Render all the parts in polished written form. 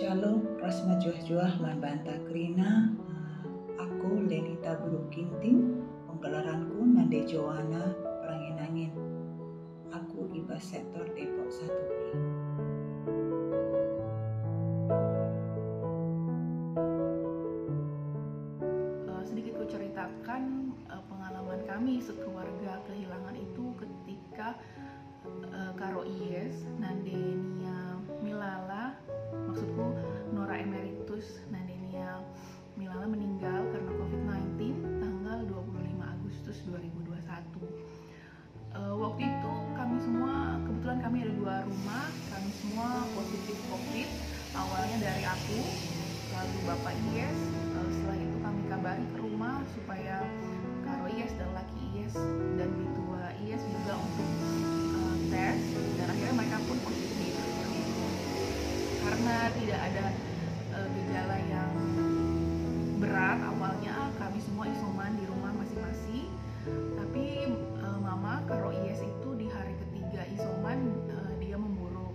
Shalom, Rasma Juah-Juah Manbanta Krina. Aku Lenita Bulu Kinting, penggelaranku Nande Joana Peranginangin. Aku iba sektor Depok 1B. Sedikit ku ceritakan pengalaman kami sekeluarga kehilangan itu ketika Karo Ies, Nandenia Milala, maksudku Nora Emeritus Nandenia Milala meninggal karena COVID-19 tanggal 25 Agustus 2021. Waktu itu kami semua, kebetulan kami ada 2 rumah, kami semua positif COVID. Awalnya dari aku, lalu Bapak Ies. Setelah itu kami kabari ke rumah supaya Karo Ies dan Laki Ies dan Bitua Ies juga untuk tes, dan akhirnya mereka pun positif. Karena tidak ada gejala yang berat awalnya, kami semua isoman di rumah masing-masing. Tapi Mama Karo Ies itu di hari ketiga isoman dia memburuk.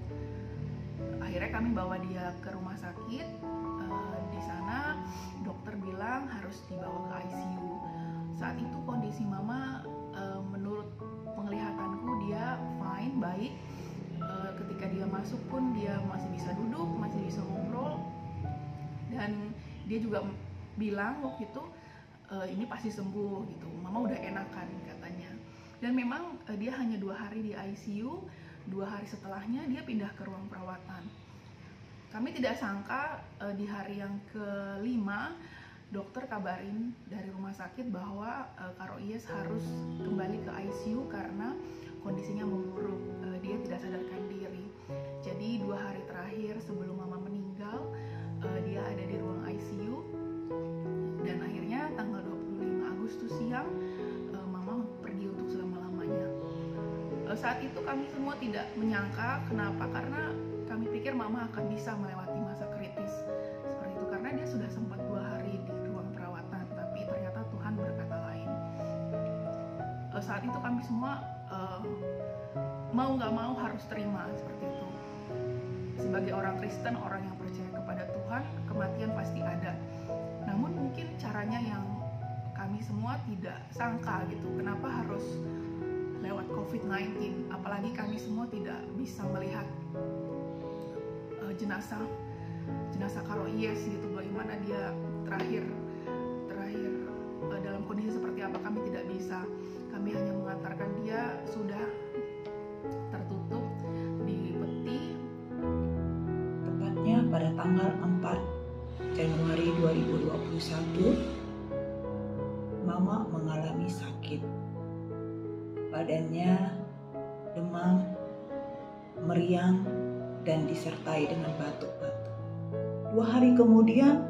Akhirnya kami bawa dia ke rumah sakit. Di sana dokter bilang harus dibawa ke ICU. Saat itu kondisi Mama menurut penglihatanku dia fine, baik. Ketika dia masuk pun dia masih bisa duduk, masih bisa ngobrol, dan dia juga bilang waktu itu ini pasti sembuh gitu, Mama udah enakan katanya. Dan memang dia hanya 2 hari di ICU, 2 hari setelahnya dia pindah ke ruang perawatan. Kami tidak sangka di hari yang ke-5 dokter kabarin dari rumah sakit bahwa Karo Ies harus kembali ke ICU karena kondisinya memburuk, dia tidak sadarkan diri. Jadi 2 hari terakhir sebelum Mama meninggal, dia ada di ruang ICU, dan akhirnya tanggal 25 Agustus siang Mama pergi untuk selama-lamanya. Saat itu kami semua tidak menyangka. Kenapa? Karena kami pikir Mama akan bisa melewati masa kritis seperti itu, karena dia sudah sempat 2 hari di ruang perawatan, tapi ternyata Tuhan berkata lain. Saat itu kami semua mau gak mau harus terima seperti itu. Sebagai orang Kristen, orang yang percaya kepada Tuhan, kematian pasti ada. Namun mungkin caranya yang kami semua tidak sangka gitu. Kenapa harus lewat COVID-19? Apalagi kami semua tidak bisa melihat jenazah Karo Ies gitu, bagaimana dia terakhir dalam kondisi seperti apa, kami tidak bisa. Kami hanya mengantarkan dia sudah tertutup di peti. Tepatnya pada tanggal 4 Januari 2021, Mama mengalami sakit. Badannya demam, meriang, dan disertai dengan batuk-batuk. 2 hari kemudian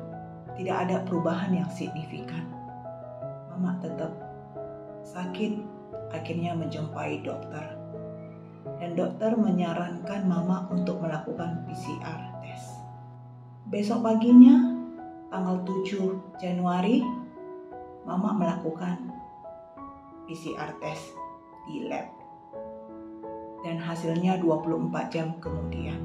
tidak ada perubahan yang signifikan. Mama tetap sakit, akhirnya menjumpai dokter. Dan dokter menyarankan Mama untuk melakukan PCR test. Besok paginya, tanggal 7 Januari, Mama melakukan PCR test di lab. Dan hasilnya 24 jam kemudian.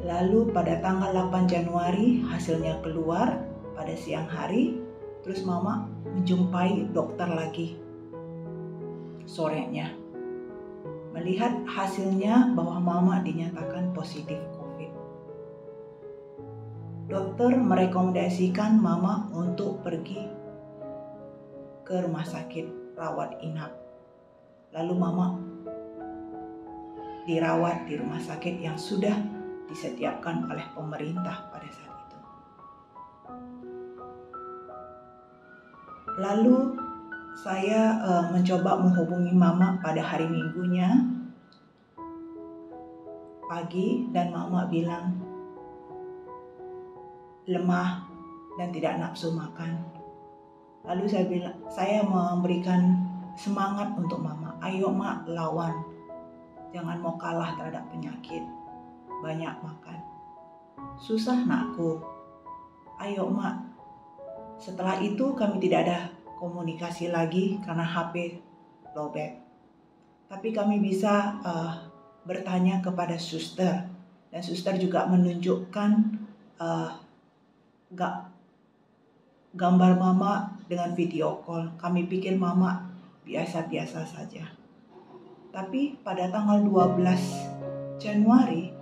Lalu pada tanggal 8 Januari hasilnya keluar pada siang hari. Terus Mama menjumpai dokter lagi sorenya. Melihat hasilnya bahwa Mama dinyatakan positif COVID. Dokter merekomendasikan Mama untuk pergi ke rumah sakit rawat inap. Lalu Mama dirawat di rumah sakit yang sudah disediakan oleh pemerintah pada saat itu. Lalu saya mencoba menghubungi Mama pada hari Minggunya pagi, dan Mama bilang lemah dan tidak nafsu makan. Lalu saya memberikan semangat untuk Mama. Ayo Mak, lawan. Jangan mau kalah terhadap penyakit. Banyak makan. Susah nakku. Ayo Mak. Setelah itu kami tidak ada komunikasi lagi karena HP lowbat. Tapi kami bisa bertanya kepada suster Dan suster juga menunjukkan gambar mama dengan video call. Kami pikir mama biasa-biasa saja. Tapi pada tanggal 12 Januari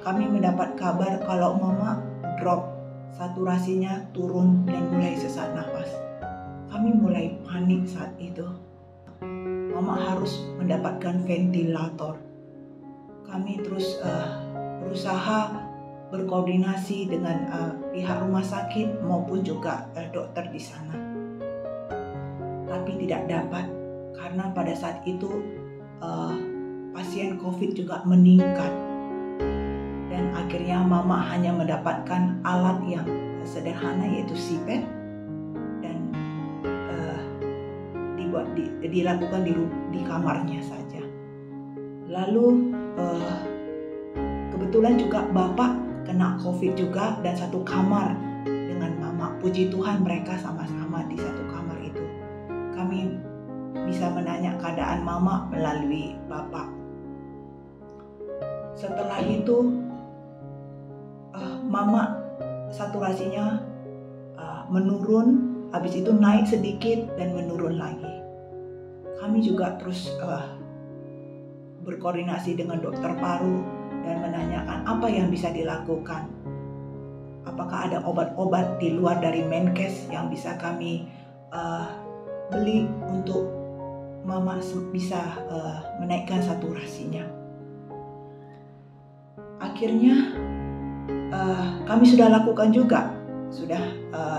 kami mendapat kabar kalau mama drop, saturasinya turun dan mulai sesak nafas. Kami mulai panik saat itu. Mama harus mendapatkan ventilator. Kami terus berusaha berkoordinasi dengan pihak rumah sakit maupun juga dokter di sana. Tapi tidak dapat karena pada saat itu pasien COVID juga meningkat. Dan akhirnya mama hanya mendapatkan alat yang sederhana yaitu CPAP dan dilakukan di kamarnya saja. Lalu kebetulan juga bapak kena COVID juga dan satu kamar dengan mama. Puji Tuhan mereka sama-sama di satu kamar itu. Kami bisa menanya keadaan mama melalui bapak. Setelah itu mama saturasinya menurun, habis itu naik sedikit dan menurun lagi. Kami juga terus berkoordinasi dengan dokter paru dan menanyakan apa yang bisa dilakukan. Apakah ada obat-obat di luar dari Menkes yang bisa kami beli untuk mama bisa menaikkan saturasinya. Akhirnya kami sudah lakukan juga, sudah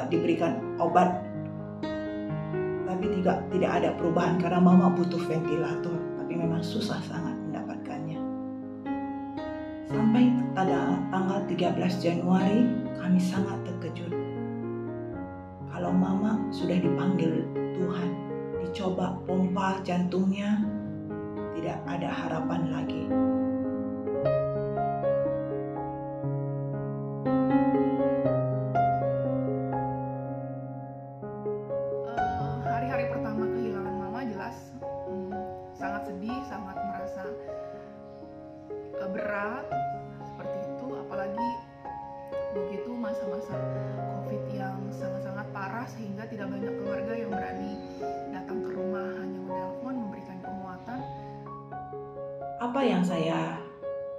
diberikan obat, tapi tidak ada perubahan karena mama butuh ventilator, tapi memang susah sangat mendapatkannya. Sampai tanggal 13 Januari kami sangat terkejut kalau mama sudah dipanggil Tuhan, dicoba pompa jantungnya, tidak ada harapan lagi. Hari-hari pertama kehilangan mama jelas sangat sedih, sangat merasa berat seperti itu, apalagi begitu masa-masa COVID yang sangat-sangat parah sehingga tidak banyak keluarga yang berani datang ke rumah, hanya menelpon, memberikan penguatan. Apa yang saya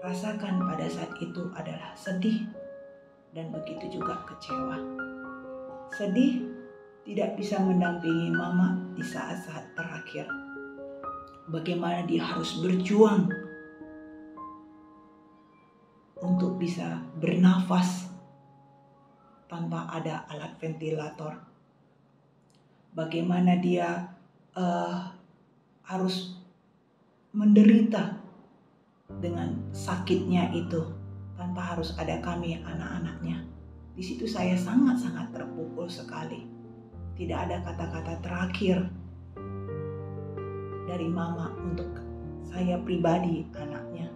rasakan pada saat itu adalah sedih dan begitu juga kecewa. Sedih tidak bisa mendampingi mama di saat-saat terakhir. Bagaimana dia harus berjuang untuk bisa bernafas tanpa ada alat ventilator. Bagaimana dia harus menderita dengan sakitnya itu tanpa harus ada kami anak-anaknya. Di situ saya sangat-sangat terpukul sekali. Tidak ada kata-kata terakhir dari mama untuk saya pribadi, anaknya.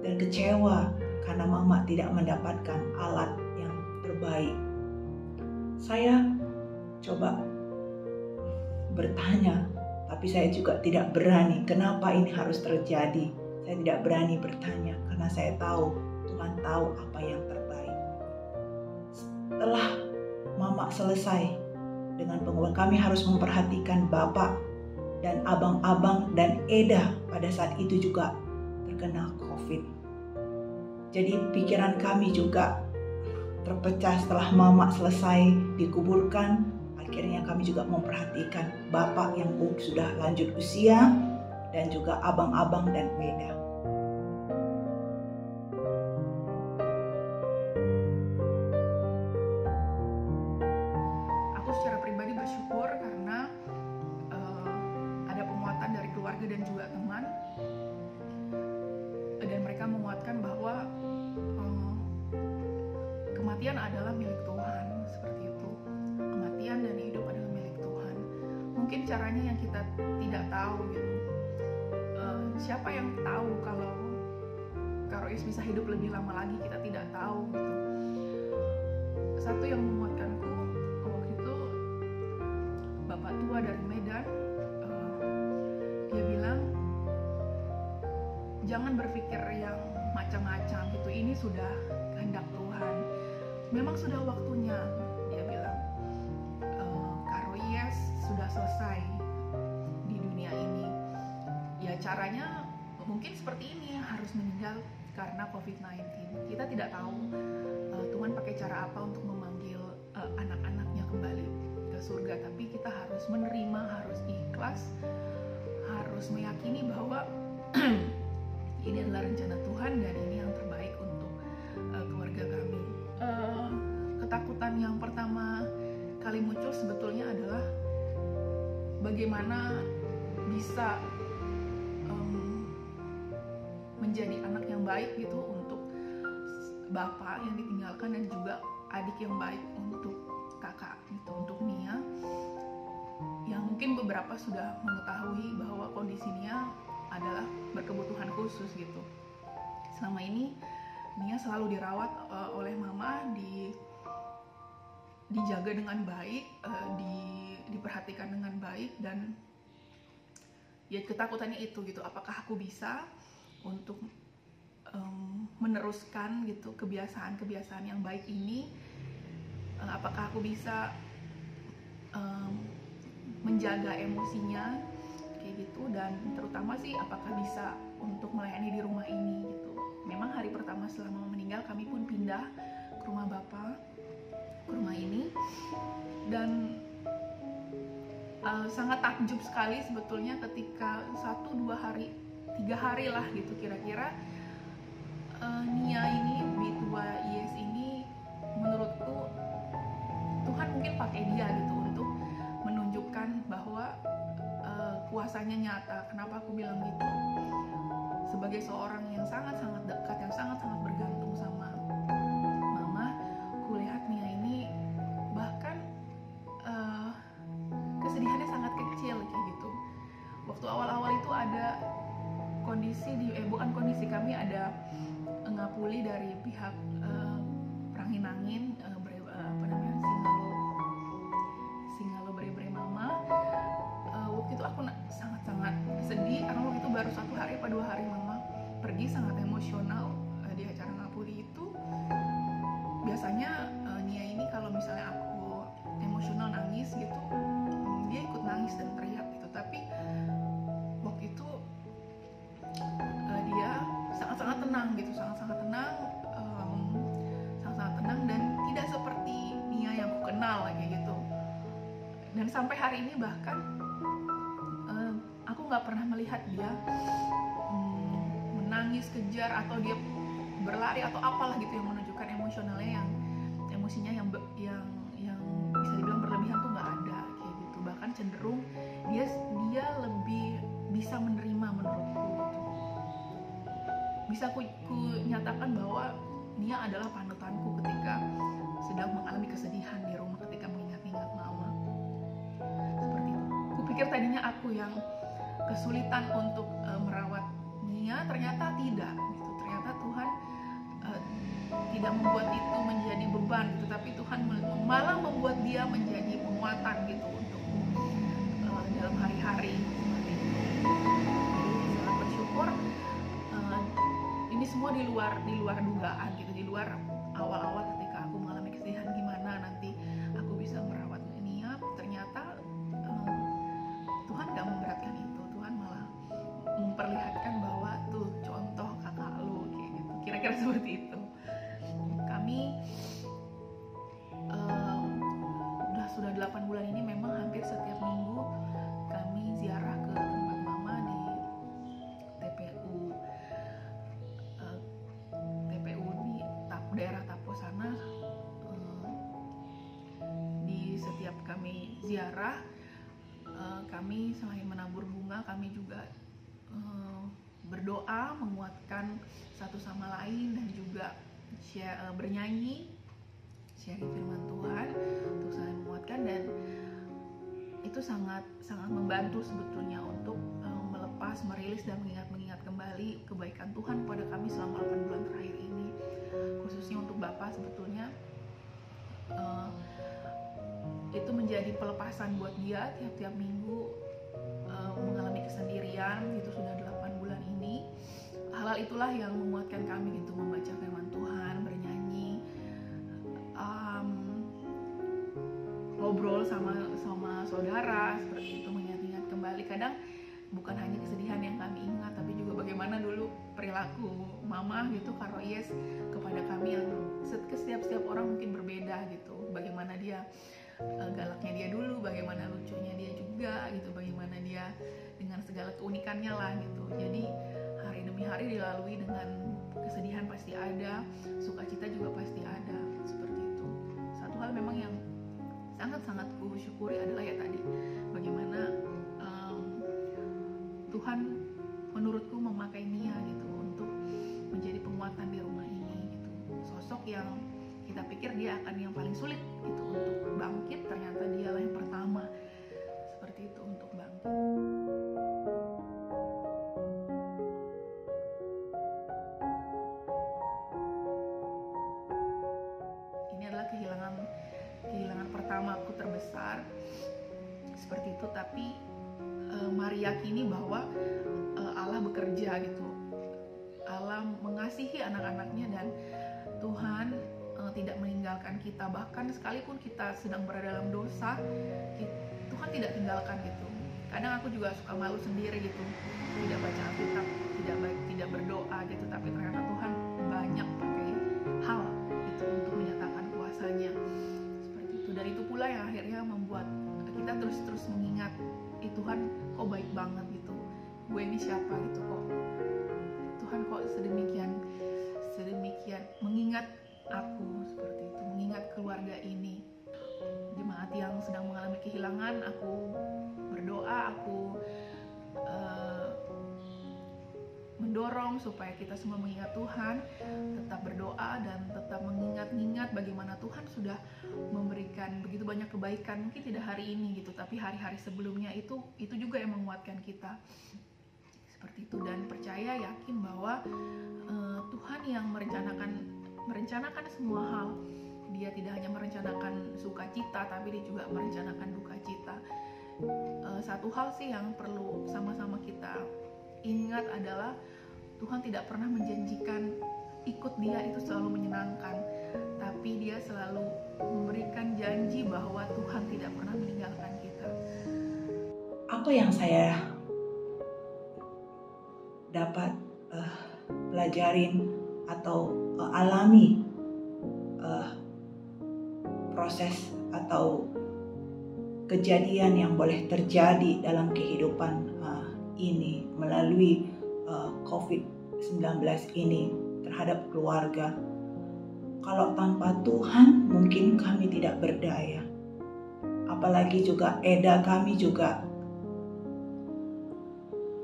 Dan kecewa karena mama tidak mendapatkan alat yang terbaik. Saya coba bertanya, tapi saya juga tidak berani. Kenapa ini harus terjadi? Saya tidak berani bertanya karena saya tahu Tuhan tahu apa yang terbaik. Setelah mama selesai dengan pengobatan, kami harus memperhatikan bapak dan abang-abang dan Eda pada saat itu juga terkena COVID. Jadi pikiran kami juga terpecah setelah mama selesai dikuburkan. Akhirnya kami juga memperhatikan bapak yang sudah lanjut usia dan juga abang-abang dan Eda. Aku secara pribadi bersyukur karena ada penguatan dari keluarga dan juga teman, dan mereka menguatkan bahwa kematian adalah milik Tuhan, seperti itu. Kematian dan hidup adalah milik Tuhan. Mungkin caranya yang kita tidak tahu gitu. Siapa yang tahu kalau Karois bisa hidup lebih lama lagi, kita tidak tahu gitu. Satu yang menguatkanku waktu itu bapak tua dari Medan, dia bilang jangan berpikir yang macam-macam gitu. Ini sudah kehendak Tuhan, memang sudah waktunya. Dia bilang Karoyes sudah selesai di dunia ini. Ya caranya mungkin seperti ini, harus meninggal karena COVID-19. Kita tidak tahu Tuhan pakai cara apa untuk memanggil anak-anaknya kembali ke surga, tapi kita harus menerima, harus ikhlas, harus meyakini bahwa ini adalah rencana Tuhan dan ini yang terbaik untuk keluarga kami. Ketakutan yang pertama kali muncul sebetulnya adalah bagaimana bisa menjadi anak yang baik gitu untuk bapak yang ditinggalkan, dan juga adik yang baik untuk kakak gitu, untuk Nia yang mungkin beberapa sudah mengetahui bahwa kondisi Nia adalah berkebutuhan khusus gitu. Selama ini Nia selalu dirawat oleh mama, dijaga dengan baik, diperhatikan dengan baik, dan ya ketakutannya itu gitu, apakah aku bisa untuk meneruskan gitu kebiasaan-kebiasaan yang baik ini, apakah aku bisa menjaga emosinya kayak gitu, dan terutama sih apakah bisa untuk melayani di rumah ini gitu. Memang hari pertama setelah mama meninggal kami pun pindah ke rumah bapak, ke rumah ini, dan sangat takjub sekali sebetulnya ketika 1-2 hari 3 hari lah gitu kira-kira Nia ini, Bitua Yes ini, menurutku Tuhan mungkin pakai dia gitu untuk menunjukkan bahwa kuasanya nyata. Kenapa aku bilang gitu? Sebagai seorang yang sangat-sangat dekat, yang sangat-sangat bergantung sama mama, kulihat Nia ini bahkan kesedihannya sangat kecil kayak gitu. Waktu awal-awal itu ada kondisi bukan kondisi, kami ada ngapuli dari pihak Pranginangin, Singalo Bre Mama. Waktu itu aku sangat-sangat sedih karena waktu itu baru 1 hari atau 2 hari mama pergi, sangat emosional di acara ngapuli itu. Biasanya Nia ini kalau misalnya aku emosional nangis gitu, dia ikut nangis dan teriak gitu, tapi waktu itu dia sangat-sangat tenang gitu, sangat-sangat tenang, sangat-sangat tenang, dan tidak seperti Nia yang aku kenal kayak gitu. Dan sampai hari ini bahkan aku nggak pernah melihat dia menangis kejar atau dia berlari atau apalah gitu yang menunjukkan emosinya yang bisa dibilang berlebihan tuh nggak ada kayak gitu. Bahkan cenderung dia lebih bisa menerima menurutku gitu. Bisa ku nyatakan bahwa Nia adalah panutanku ketika sedang mengalami kesedihan di rumah, ketika mengingat-ingat mama. Seperti itu. Kupikir tadinya aku yang kesulitan untuk merawat Nia, ternyata tidak gitu. Ternyata Tuhan tidak membuat itu menjadi beban gitu, tapi Tuhan malah membuat dia menjadi penguatan gitu untuk dalam hari-hari seperti itu. Jadi sangat bersyukur. Ini semua di luar dugaan gitu, di luar awal-awal ketika aku mengalami kesedihan gimana nanti aku bisa merawat Nia. Ternyata Tuhan gak memberatkan itu, Tuhan malah memperlihatkan bahwa tuh contoh kakak lu kayak gitu, kira-kira seperti itu. Kami sudah 8 bulan ini memang hampir setiap minggu kami ziarah ke tempat mama di TPU di daerah Tapo sana. Di setiap kami ziarah, kami selain menabur bunga, kami juga berdoa, menguatkan satu sama lain, dan juga bernyanyi, sharing firman Tuhan untuk saling menguatkan. Dan itu sangat membantu sebetulnya untuk melepas, merilis, dan mengingat kembali kebaikan Tuhan pada kami selama 8 bulan terakhir ini, khususnya untuk Bapak. Sebetulnya itu menjadi pelepasan buat dia tiap-tiap minggu mengalami kesendirian itu sudah 8 bulan ini. Hal hal itulah yang menguatkan kami gitu, membaca firman Tuhan, bernyanyi, ngobrol sama saudara seperti itu, mengingat-ingat kembali. Kadang bukan hanya kesedihan yang kami ingat, tapi juga bagaimana dulu perilaku mama gitu, Kak Royes kepada kami yang setiap orang mungkin berbeda gitu. Bagaimana dia galaknya dia dulu, bagaimana lucunya dia juga gitu, bagaimana dia dengan segala keunikannya lah gitu. Jadi hari demi hari dilalui dengan kesedihan pasti ada, sukacita juga pasti ada, seperti itu. Satu hal memang yang sangat-sangat ku syukuri adalah ya tadi, bagaimana Tuhan menurutku memakai Nia gitu untuk menjadi penguatan di rumah ini gitu. Sosok yang kita pikir dia akan yang paling sulit gitu untuk bangkit, ternyata dialah yang pertama seperti itu untuk bangkit. Ini adalah kehilangan pertama aku terbesar seperti itu, tapi mari yakini bahwa Allah bekerja gitu. Allah mengasihi anak-anaknya dan Tuhan tidak meninggalkan kita, bahkan sekalipun kita sedang berada dalam dosa, Tuhan tidak tinggalkan gitu. Kadang aku juga suka malu sendiri gitu, tidak baca Alkitab, tidak berdoa gitu, tapi ternyata Tuhan banyak pakai hal itu untuk menyatakan kuasanya seperti itu. Dan itu pula yang akhirnya membuat kita terus mengingat, Tuhan kok baik banget gitu, gue ini siapa gitu, kok Tuhan kok sedemikian mengingat aku seperti itu, mengingat keluarga ini. Jemaat yang sedang mengalami kehilangan, aku berdoa, aku mendorong supaya kita semua mengingat Tuhan, tetap berdoa dan tetap mengingat bagaimana Tuhan sudah memberikan begitu banyak kebaikan, mungkin tidak hari ini gitu, tapi hari-hari sebelumnya itu juga yang menguatkan kita seperti itu. Dan percaya, yakin bahwa Tuhan yang merencanakan semua hal. Dia tidak hanya merencanakan sukacita, tapi dia juga merencanakan duka cita. Satu hal sih yang perlu sama-sama kita ingat adalah Tuhan tidak pernah menjanjikan ikut dia itu selalu menyenangkan, tapi dia selalu memberikan janji bahwa Tuhan tidak pernah meninggalkan kita. Apa yang saya dapat pelajarin atau alami proses atau kejadian yang boleh terjadi dalam kehidupan ini melalui COVID-19 ini terhadap keluarga. Kalau tanpa Tuhan mungkin kami tidak berdaya. Apalagi juga Eda kami juga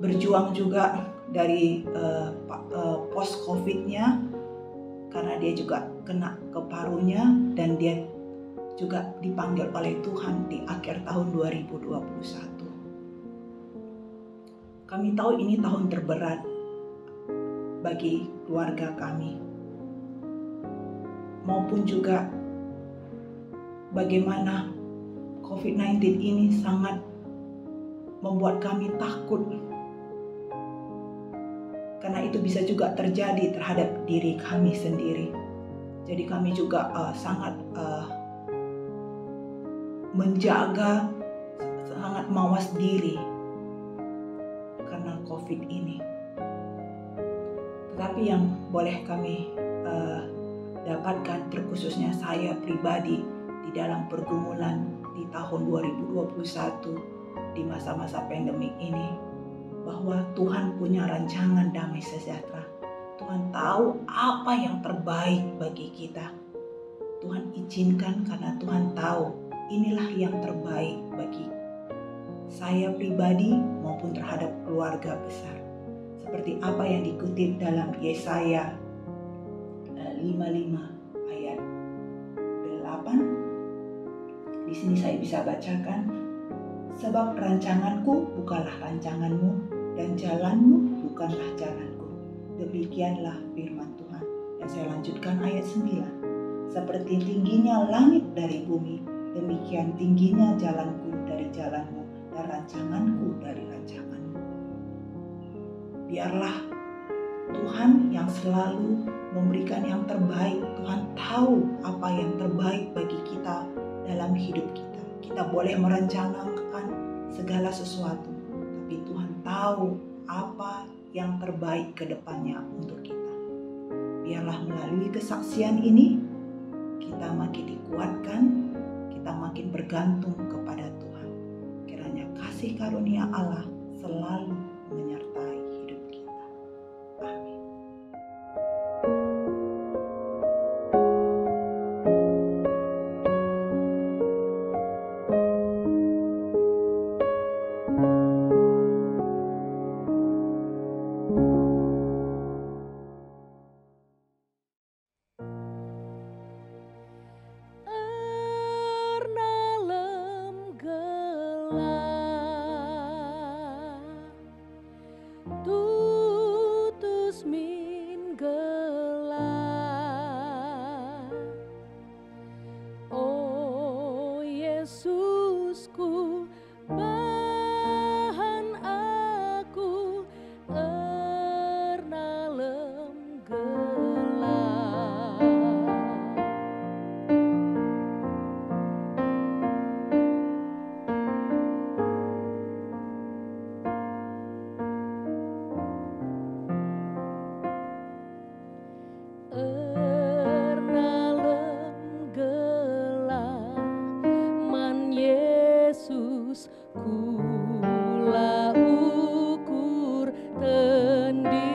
berjuang juga dari post COVID-nya, karena dia juga kena ke parunya dan dia juga dipanggil oleh Tuhan di akhir tahun 2021. Kami tahu ini tahun terberat bagi keluarga kami, maupun juga bagaimana COVID-19 ini sangat membuat kami takut, karena itu bisa juga terjadi terhadap diri kami sendiri. Jadi kami juga sangat menjaga, sangat mawas diri karena COVID ini. Tetapi yang boleh kami dapatkan, terkhususnya saya pribadi di dalam pergumulan di tahun 2021 di masa-masa pandemik ini, bahwa Tuhan punya rancangan damai sejahtera. Tuhan tahu apa yang terbaik bagi kita. Tuhan izinkan karena Tuhan tahu inilah yang terbaik bagi saya pribadi maupun terhadap keluarga besar. Seperti apa yang dikutip dalam Yesaya 55 ayat 8. Di sini saya bisa bacakan, sebab rancanganku bukanlah rancanganmu dan jalanmu bukanlah jalanku. Demikianlah firman Tuhan. Dan saya lanjutkan ayat 9. Seperti tingginya langit dari bumi, demikian tingginya jalanku dari jalanmu dan rancanganku dari rancanganmu. Biarlah Tuhan yang selalu memberikan yang terbaik. Tuhan tahu apa yang terbaik bagi kita dalam hidup kita. Kita boleh merencanakan segala sesuatu, tapi Tuhan tahu apa yang terbaik ke depannya untuk kita. Biarlah melalui kesaksian ini, kita makin dikuatkan, kita makin bergantung kepada Tuhan. Kiranya kasih karunia Allah selalu menyertai hidup kita. Amin. Yesusku, bahan aku erna lem gelap. Erna lem gelap, man Yesus kula ukur tendi.